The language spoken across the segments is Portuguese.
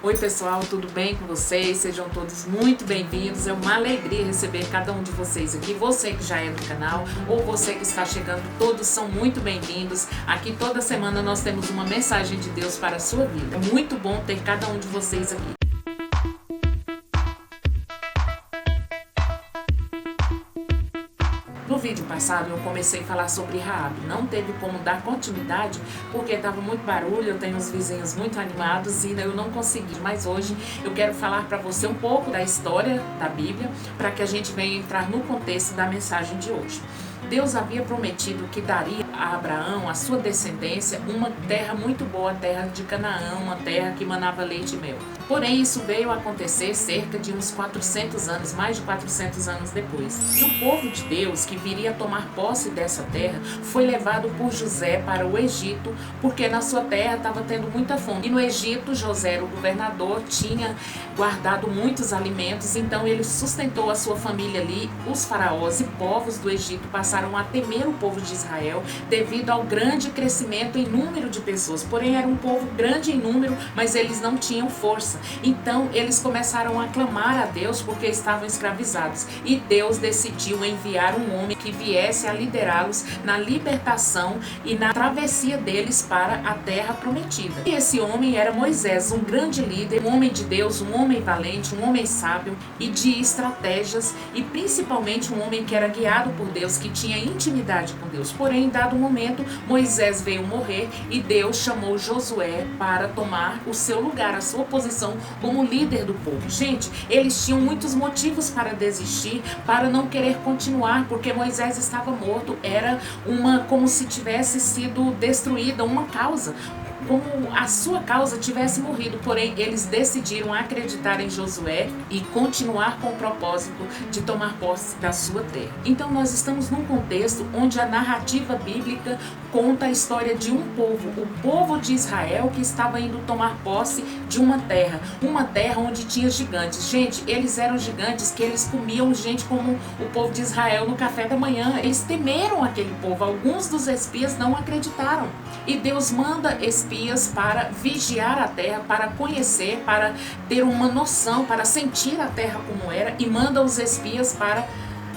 Oi pessoal, tudo bem com vocês? Sejam todos muito bem-vindos. É uma alegria receber cada um de vocês aqui. Você que já é do canal ou você que está chegando, todos são muito bem-vindos. Aqui toda semana nós temos uma mensagem de Deus para a sua vida. É muito bom ter cada um de vocês aqui. No vídeo passado eu comecei a falar sobre Raabe, não teve como dar continuidade porque estava muito barulho, eu tenho os vizinhos muito animados e eu não consegui, mas hoje eu quero falar para você um pouco da história da Bíblia para que a gente venha entrar no contexto da mensagem de hoje. Deus havia prometido que daria a Abraão, a sua descendência, uma terra muito boa, a terra de Canaã, uma terra que manava leite e mel. Porém, isso veio a acontecer cerca de uns 400 anos, mais de 400 anos depois. E o povo de Deus, que viria tomar posse dessa terra, foi levado por José para o Egito, porque na sua terra estava tendo muita fome. E no Egito, José, o governador, tinha guardado muitos alimentos, então ele sustentou a sua família ali. Os faraós e povos do Egito passaram a temer o povo de Israel devido ao grande crescimento em número de pessoas. Porém, era um povo grande em número, mas eles não tinham força. Então, eles começaram a clamar a Deus porque estavam escravizados. E Deus decidiu enviar um homem que viesse a liderá-los na libertação e na travessia deles para a terra prometida. E esse homem era Moisés, um grande líder, um homem de Deus, um homem valente, um homem sábio e de estratégias, e principalmente um homem que era guiado por Deus, que tinha intimidade com Deus. Porém, em dado momento, Moisés veio morrer e Deus chamou Josué para tomar o seu lugar, a sua posição como líder do povo. Gente, eles tinham muitos motivos para desistir, para não querer continuar, porque Moisés estava morto, era como se tivesse sido destruída uma causa, como a sua causa tivesse morrido. Porém, eles decidiram acreditar em Josué e continuar com o propósito de tomar posse da sua terra. Então, nós estamos num contexto onde a narrativa bíblica conta a história de um povo, o povo de Israel, que estava indo tomar posse de uma terra onde tinha gigantes. Gente, eles eram gigantes que eles comiam gente como o povo de Israel no café da manhã. Eles temeram aquele povo. Alguns dos espias não acreditaram. E Deus manda espias para vigiar a terra, para conhecer, para ter uma noção, para sentir a terra como era, e manda os espias para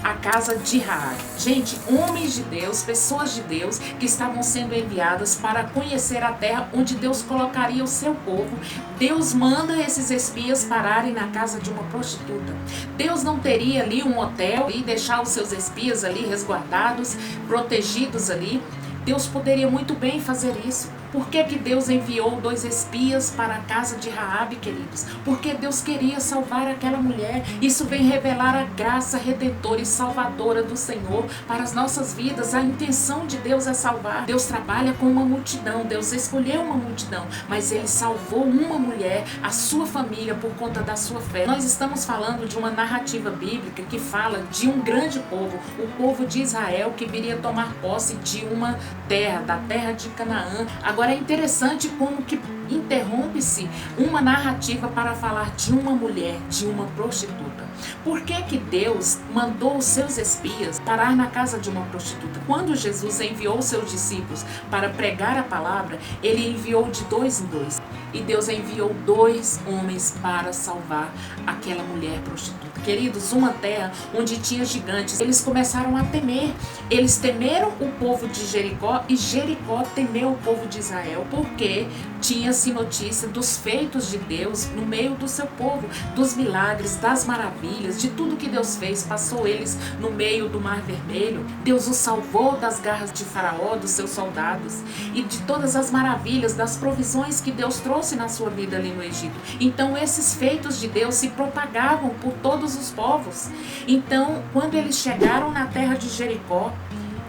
a casa de Raabe. Gente, homens de Deus, pessoas de Deus que estavam sendo enviadas para conhecer a terra onde Deus colocaria o seu povo. Deus manda esses espias pararem na casa de uma prostituta. Deus não teria ali um hotel e deixar os seus espias ali resguardados, protegidos ali. Deus poderia muito bem fazer isso. Por que Deus enviou 2 espias para a casa de Raabe, queridos? Porque Deus queria salvar aquela mulher. Isso vem revelar a graça redentora e salvadora do Senhor para as nossas vidas. A intenção de Deus é salvar. Deus trabalha com uma multidão. Deus escolheu uma multidão, mas Ele salvou uma mulher, a sua família, por conta da sua fé. Nós estamos falando de uma narrativa bíblica que fala de um grande povo, o povo de Israel, que viria tomar posse de uma terra, da terra de Canaã. Agora, é interessante como que interrompe-se uma narrativa para falar de uma mulher, de uma prostituta. Por que Deus mandou os seus espias parar na casa de uma prostituta? Quando Jesus enviou os seus discípulos para pregar a palavra, Ele enviou de 2 em 2. E Deus enviou 2 homens para salvar aquela mulher prostituta. Queridos, uma terra onde tinha gigantes, eles começaram a temer. Eles temeram o povo de Jericó e Jericó temeu o povo de Israel, porque tinha-se notícia dos feitos de Deus no meio do seu povo, dos milagres, das maravilhas, de tudo que Deus fez. Passou eles no meio do Mar Vermelho. Deus os salvou das garras de Faraó, dos seus soldados, e de todas as maravilhas, das provisões que Deus trouxe na sua vida ali no Egito. Então, esses feitos de Deus se propagavam por todos os povos. Então, quando eles chegaram na terra de Jericó,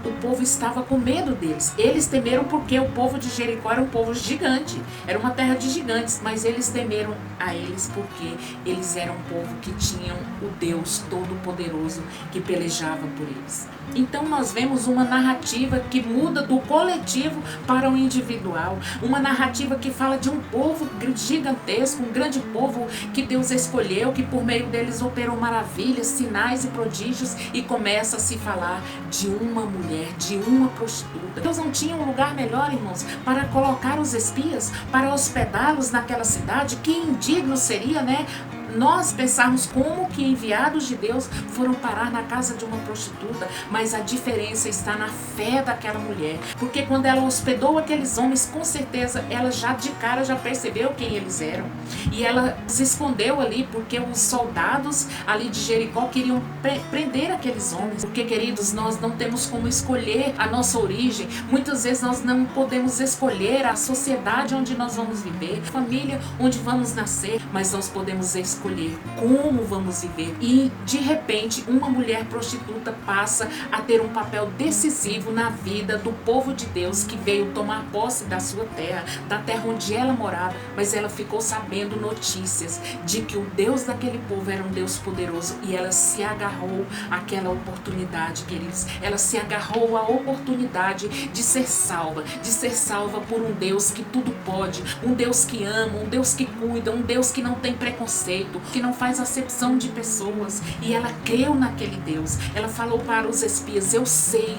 o povo estava com medo deles. Eles temeram porque o povo de Jericó era um povo gigante, era uma terra de gigantes, mas eles temeram a eles porque eles eram um povo que tinham o Deus Todo-Poderoso que pelejava por eles. Então nós vemos uma narrativa que muda do coletivo para o individual, uma narrativa que fala de um povo gigantesco, um grande povo que Deus escolheu, que por meio deles operou maravilhas, sinais e prodígios, e começa a se falar de uma mulher mulher, de uma prostituta. Deus não tinha um lugar melhor, irmãos, para colocar os espias, para hospedá-los naquela cidade. Que indigno seria, né? Nós pensarmos como que enviados de Deus foram parar na casa de uma prostituta, mas a diferença está na fé daquela mulher, porque quando ela hospedou aqueles homens, com certeza ela já de cara já percebeu quem eles eram, e ela se escondeu ali porque os soldados ali de Jericó queriam prender aqueles homens, porque, queridos, nós não temos como escolher a nossa origem, muitas vezes nós não podemos escolher a sociedade onde nós vamos viver, a família onde vamos nascer, mas nós podemos escolher como vamos viver. E de repente uma mulher prostituta passa a ter um papel decisivo na vida do povo de Deus, que veio tomar posse da sua terra, da terra onde ela morava, mas ela ficou sabendo notícias de que o Deus daquele povo era um Deus poderoso, e ela se agarrou àquela oportunidade, queridos. Ela se agarrou à oportunidade de ser salva por um Deus que tudo pode, um Deus que ama, um Deus que cuida, um Deus que não tem preconceito, que não faz acepção de pessoas. E ela creu naquele Deus. Ela falou para os espias: eu sei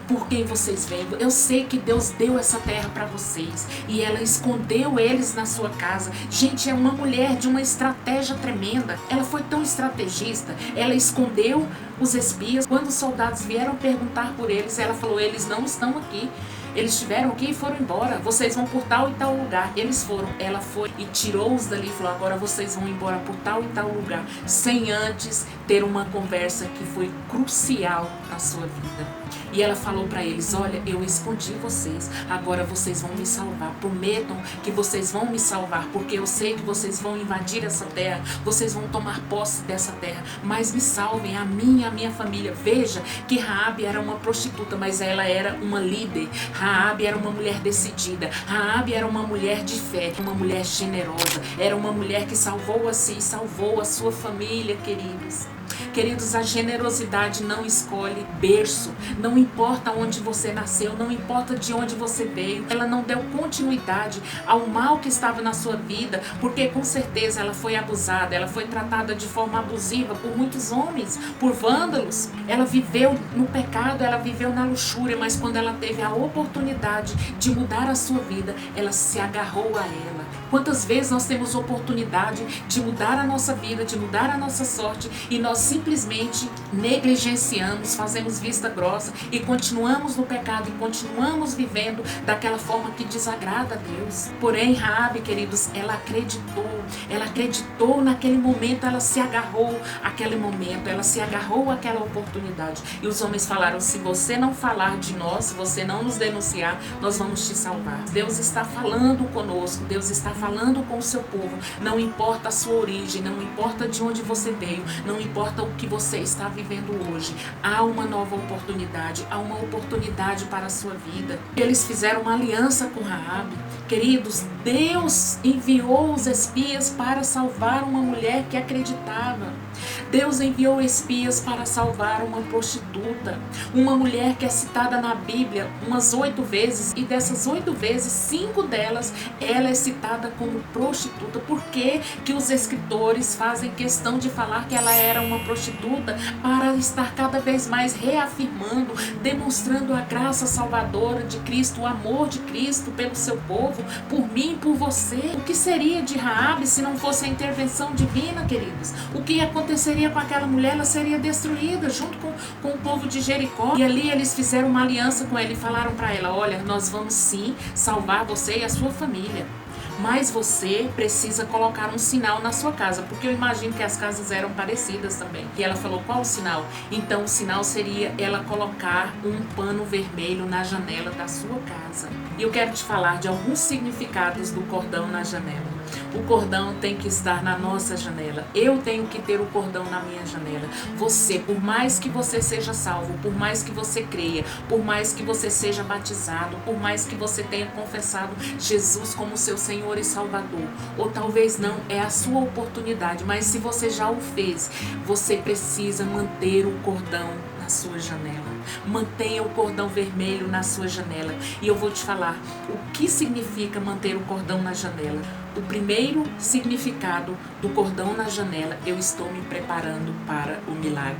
por quem vocês vêm, eu sei que Deus deu essa terra para vocês. E ela escondeu eles na sua casa. Gente, é uma mulher de uma estratégia tremenda. Ela foi tão estrategista. Ela escondeu os espias. Quando os soldados vieram perguntar por eles, ela falou: eles não estão aqui. Eles estiveram aqui e foram embora. Vocês vão por tal e tal lugar. Eles foram. Ela foi e tirou-os dali e falou: agora vocês vão embora por tal e tal lugar. Sem antes ter uma conversa que foi crucial na sua vida. E ela falou para eles: olha, eu escondi vocês. Agora vocês vão me salvar. Prometam que vocês vão me salvar, porque eu sei que vocês vão invadir essa terra. Vocês vão tomar posse dessa terra. Mas me salvem, a mim e a minha família. Veja que Raabe era uma prostituta, mas ela era uma líder. Raabe era uma mulher decidida. Raabe era uma mulher de fé, uma mulher generosa. Era uma mulher que salvou a si e salvou a sua família, queridos. Queridos, a generosidade não escolhe berço, não importa onde você nasceu, não importa de onde você veio. Ela não deu continuidade ao mal que estava na sua vida, porque com certeza ela foi abusada, ela foi tratada de forma abusiva por muitos homens, por vândalos. Ela viveu no pecado, ela viveu na luxúria, mas quando ela teve a oportunidade de mudar a sua vida, ela se agarrou a ela. Quantas vezes nós temos oportunidade de mudar a nossa vida, de mudar a nossa sorte, e nós simplesmente negligenciamos, fazemos vista grossa e continuamos no pecado e continuamos vivendo daquela forma que desagrada a Deus. Porém, Raabe, queridos, ela acreditou naquele momento, ela se agarrou àquele momento, ela se agarrou àquela oportunidade. E os homens falaram: se você não falar de nós, se você não nos denunciar, nós vamos te salvar. Deus está falando conosco, Deus está falando com o seu povo. Não importa a sua origem, não importa de onde você veio, não importa o que você está vivendo hoje. Há uma nova oportunidade, há uma oportunidade para a sua vida. Eles fizeram uma aliança com Raabe. Queridos, Deus enviou os espias para salvar uma mulher que acreditava. Deus enviou espias para salvar uma prostituta, uma mulher que é citada na Bíblia umas 8 vezes, e dessas 8 vezes, 5 delas ela é citada como prostituta. Por que que os escritores fazem questão de falar que ela era uma prostituta? Para estar cada vez mais reafirmando, demonstrando a graça salvadora de Cristo, o amor de Cristo pelo seu povo, por mim e por você. O que seria de Raabe se não fosse a intervenção divina, queridos? O que aconteceria com aquela mulher? Ela seria destruída junto com o povo de Jericó. E ali eles fizeram uma aliança com ela e falaram para ela: olha, nós vamos sim salvar você e a sua família, mas você precisa colocar um sinal na sua casa, porque eu imagino que as casas eram parecidas também. E ela falou: qual o sinal? Então o sinal seria ela colocar um pano vermelho na janela da sua casa. E eu quero te falar de alguns significados do cordão na janela. O cordão tem que estar na nossa janela. Eu tenho que ter o cordão na minha janela. Você, por mais que você seja salvo, por mais que você creia, por mais que você seja batizado, por mais que você tenha confessado Jesus como seu Senhor e Salvador, ou talvez não, é a sua oportunidade, mas se você já o fez, você precisa manter o cordão na sua janela. Mantenha o cordão vermelho na sua janela. E eu vou te falar o que significa manter o cordão na janela. O primeiro significado do cordão na janela: eu estou me preparando para o milagre.